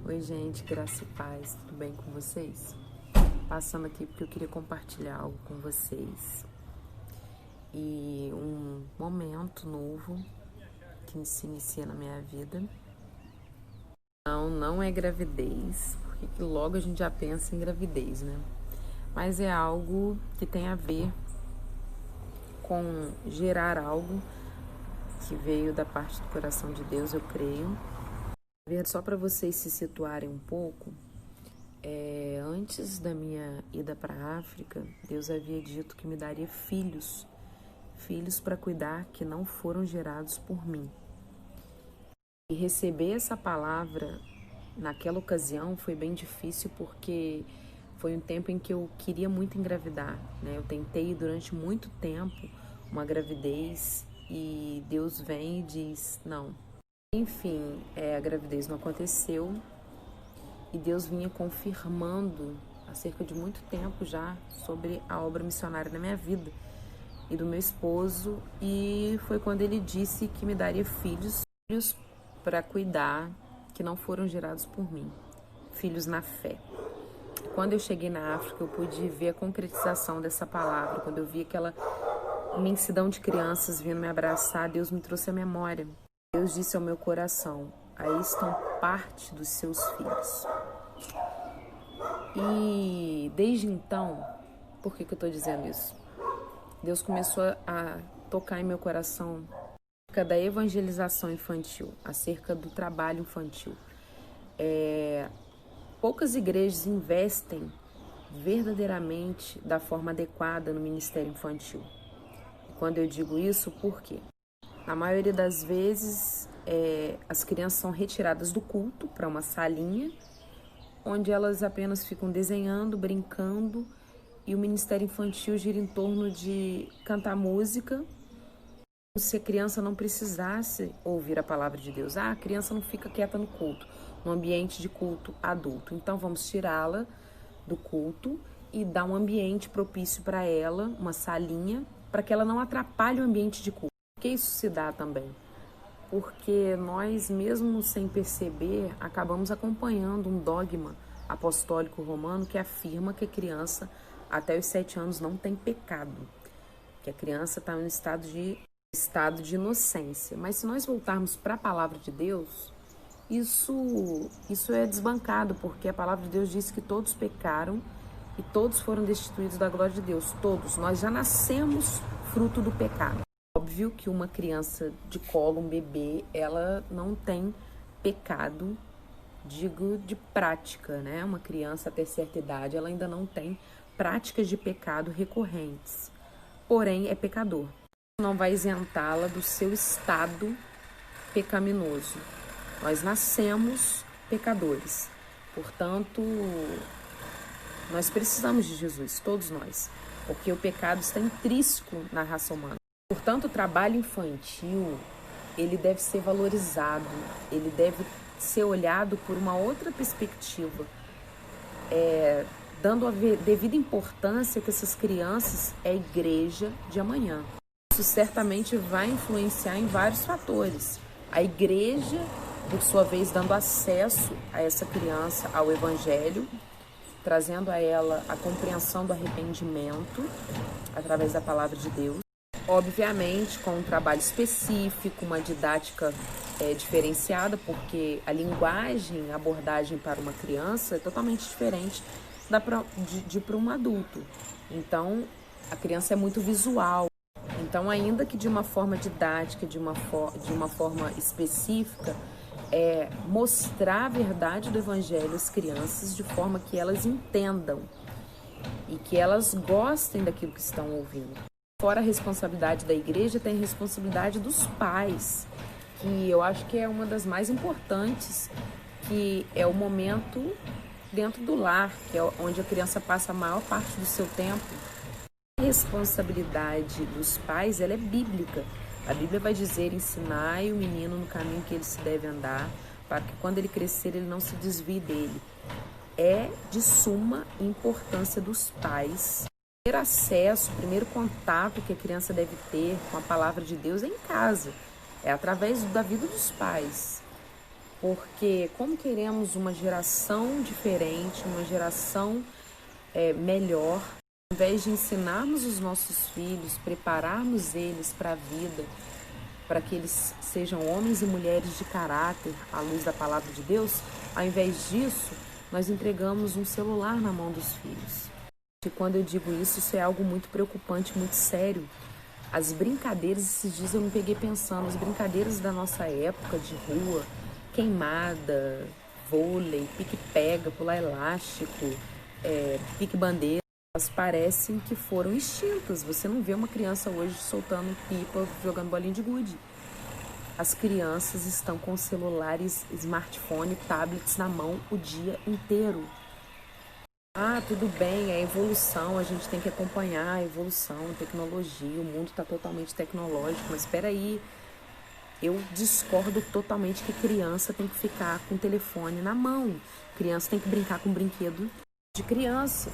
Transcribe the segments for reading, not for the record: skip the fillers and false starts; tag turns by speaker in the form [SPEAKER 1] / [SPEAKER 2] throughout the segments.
[SPEAKER 1] Oi, gente, graça e paz, tudo bem com vocês? Passando aqui porque eu queria compartilhar algo com vocês e um momento novo que se inicia na minha vida. Não é gravidez, porque logo a gente já pensa em gravidez, né? Mas é algo que tem a ver com gerar algo que veio da parte do coração de Deus, eu creio. Só para vocês se situarem um pouco, antes da minha ida para a África, Deus havia dito que me daria filhos para cuidar que não foram gerados por mim. E receber essa palavra naquela ocasião foi bem difícil porque foi um tempo em que eu queria muito engravidar, né? Eu tentei durante muito tempo uma gravidez e Deus vem e diz não. Enfim, a gravidez não aconteceu e Deus vinha confirmando há cerca de muito tempo já sobre a obra missionária na minha vida e do meu esposo, e foi quando ele disse que me daria filhos para cuidar que não foram gerados por mim, filhos na fé. Quando eu cheguei na África, eu pude ver a concretização dessa palavra. Quando eu vi aquela imensidão de crianças vindo me abraçar, Deus me trouxe a memória. Deus disse ao meu coração: aí estão parte dos seus filhos. E desde então, por que eu estou dizendo isso? Deus começou a tocar em meu coração acerca da evangelização infantil, acerca do trabalho infantil. Poucas igrejas investem verdadeiramente da forma adequada no ministério infantil. E quando eu digo isso, por quê? Na maioria das vezes, as crianças são retiradas do culto para uma salinha, onde elas apenas ficam desenhando, brincando, e o ministério infantil gira em torno de cantar música, como se a criança não precisasse ouvir a palavra de Deus. A criança não fica quieta no culto, no ambiente de culto adulto. Então vamos tirá-la do culto e dar um ambiente propício para ela, uma salinha, para que ela não atrapalhe o ambiente de culto. Por que isso se dá também? Porque nós, mesmo sem perceber, acabamos acompanhando um dogma apostólico romano que afirma que a criança até os 7 anos não tem pecado, que a criança está no estado de inocência. Mas se nós voltarmos para a palavra de Deus, isso é desbancado, porque a palavra de Deus diz que todos pecaram e todos foram destituídos da glória de Deus. Todos, nós já nascemos fruto do pecado. Óbvio que uma criança de colo, um bebê, ela não tem pecado, digo de prática, né? Uma criança até certa idade, ela ainda não tem práticas de pecado recorrentes, porém é pecador. Não vai isentá-la do seu estado pecaminoso. Nós nascemos pecadores, portanto, nós precisamos de Jesus, todos nós, porque o pecado está intrínseco na raça humana. Portanto, o trabalho infantil, ele deve ser valorizado, ele deve ser olhado por uma outra perspectiva, dando a devida importância que essas crianças é a igreja de amanhã. Isso certamente vai influenciar em vários fatores. A igreja, por sua vez, dando acesso a essa criança ao evangelho, trazendo a ela a compreensão do arrependimento através da palavra de Deus. Obviamente, com um trabalho específico, uma didática diferenciada, porque a linguagem, a abordagem para uma criança é totalmente diferente de para um adulto. Então, a criança é muito visual. Então, ainda que de uma forma didática, de uma forma específica, mostrar a verdade do evangelho às crianças de forma que elas entendam e que elas gostem daquilo que estão ouvindo. Fora a responsabilidade da igreja, tem a responsabilidade dos pais, que eu acho que é uma das mais importantes, que é o momento dentro do lar, que é onde a criança passa a maior parte do seu tempo. A responsabilidade dos pais, ela é bíblica. A Bíblia vai dizer: ensinai o menino no caminho que ele se deve andar, para que quando ele crescer ele não se desvie dele. É de suma importância dos pais ter acesso, o primeiro contato que a criança deve ter com a palavra de Deus é em casa, é através da vida dos pais. Porque como queremos uma geração diferente, uma geração melhor, ao invés de ensinarmos os nossos filhos, prepararmos eles para a vida, para que eles sejam homens e mulheres de caráter à luz da palavra de Deus, ao invés disso, nós entregamos um celular na mão dos filhos. E quando eu digo isso, isso é algo muito preocupante, muito sério. As brincadeiras, esses dias eu me peguei pensando, as brincadeiras da nossa época de rua, queimada, vôlei, pique-pega, pular elástico, pique-bandeira, elas parecem que foram extintas. Você não vê uma criança hoje soltando pipa, jogando bolinha de gude. As crianças estão com celulares, smartphone, tablets na mão o dia inteiro. Ah, tudo bem, é evolução, a gente tem que acompanhar a evolução, a tecnologia, o mundo está totalmente tecnológico, mas espera aí, eu discordo totalmente que criança tem que ficar com o telefone na mão. Criança tem que brincar com brinquedo de criança.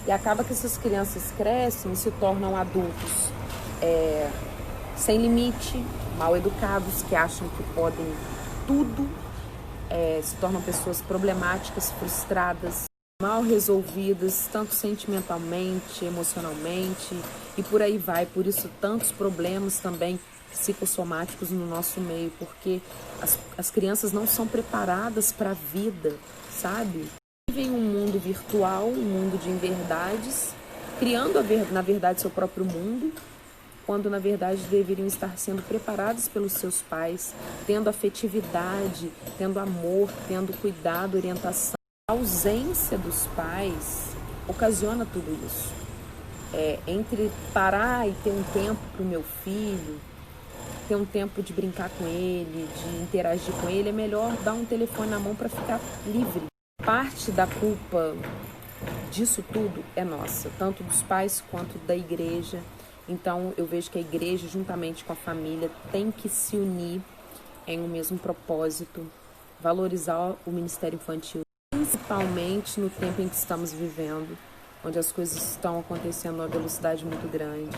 [SPEAKER 1] E acaba que essas crianças crescem e se tornam adultos sem limite, mal educados, que acham que podem tudo, se tornam pessoas problemáticas, frustradas, mal resolvidas, tanto sentimentalmente, emocionalmente e por aí vai. Por isso tantos problemas também psicossomáticos no nosso meio, porque as crianças não são preparadas para a vida, sabe? Vivem um mundo virtual, um mundo de inverdades, criando na verdade seu próprio mundo, quando na verdade deveriam estar sendo preparados pelos seus pais, tendo afetividade, tendo amor, tendo cuidado, orientação. A ausência dos pais ocasiona tudo isso. Entre parar e ter um tempo para o meu filho, ter um tempo de brincar com ele, de interagir com ele, é melhor dar um telefone na mão para ficar livre. Parte da culpa disso tudo é nossa, tanto dos pais quanto da igreja. Então eu vejo que a igreja, juntamente com a família, tem que se unir em um mesmo propósito, valorizar o ministério infantil, principalmente no tempo em que estamos vivendo, onde as coisas estão acontecendo a uma velocidade muito grande.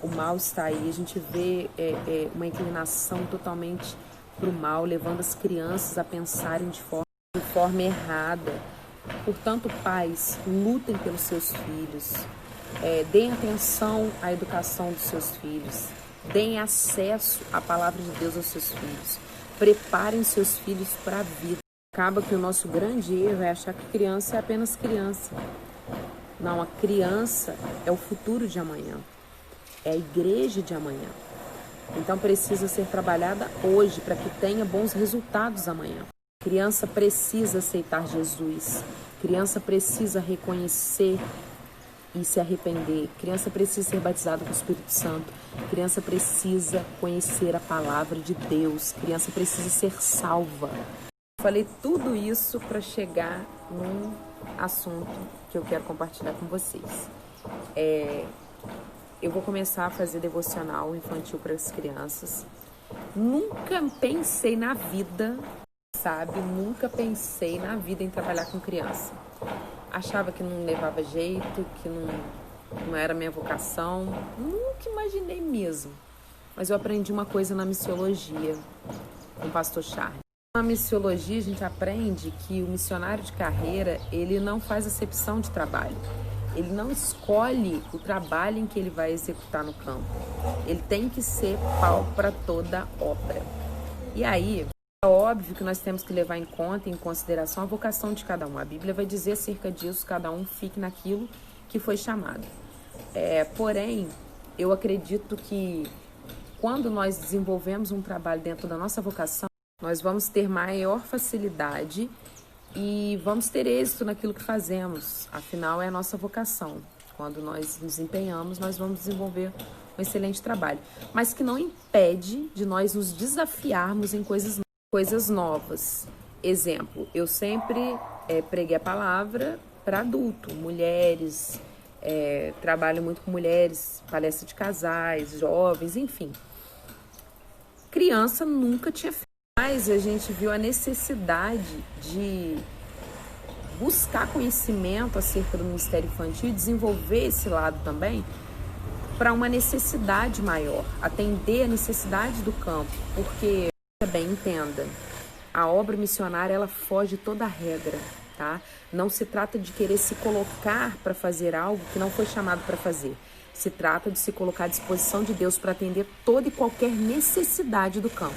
[SPEAKER 1] O mal está aí, a gente vê uma inclinação totalmente para o mal, levando as crianças a pensarem de forma errada. Portanto, pais, lutem pelos seus filhos, deem atenção à educação dos seus filhos, deem acesso à palavra de Deus aos seus filhos, preparem seus filhos para a vida. Acaba que o nosso grande erro é achar que criança é apenas criança. Não, a criança é o futuro de amanhã, é a igreja de amanhã. Então precisa ser trabalhada hoje para que tenha bons resultados amanhã. Criança precisa aceitar Jesus, criança precisa reconhecer e se arrepender, criança precisa ser batizada com o Espírito Santo, criança precisa conhecer a palavra de Deus, criança precisa ser salva. Falei tudo isso para chegar num assunto que eu quero compartilhar com vocês. Eu vou começar a fazer devocional infantil para as crianças. Nunca pensei na vida, nunca pensei na vida em trabalhar com criança. Achava que não levava jeito, que não era minha vocação. Nunca imaginei mesmo. Mas eu aprendi uma coisa na missiologia, com o pastor Charles. Na missiologia a gente aprende que o missionário de carreira, ele não faz acepção de trabalho. Ele não escolhe o trabalho em que ele vai executar no campo. Ele tem que ser pau para toda obra. E aí, é óbvio que nós temos que levar em conta, em consideração, a vocação de cada um. A Bíblia vai dizer acerca disso, cada um fique naquilo que foi chamado. Porém, eu acredito que quando nós desenvolvemos um trabalho dentro da nossa vocação, nós vamos ter maior facilidade e vamos ter êxito naquilo que fazemos. Afinal, é a nossa vocação. Quando nós nos empenhamos, nós vamos desenvolver um excelente trabalho. Mas que não impede de nós nos desafiarmos em coisas novas. Exemplo, eu sempre preguei a palavra para adulto, mulheres, trabalho muito com mulheres, palestra de casais, jovens, enfim. Criança nunca tinha feito. Mas a gente viu a necessidade de buscar conhecimento acerca do ministério infantil e desenvolver esse lado também para uma necessidade maior, atender a necessidade do campo, porque, bem, entenda, a obra missionária, ela foge toda a regra, tá? Não se trata de querer se colocar para fazer algo que não foi chamado para fazer. Se trata de se colocar à disposição de Deus para atender toda e qualquer necessidade do campo.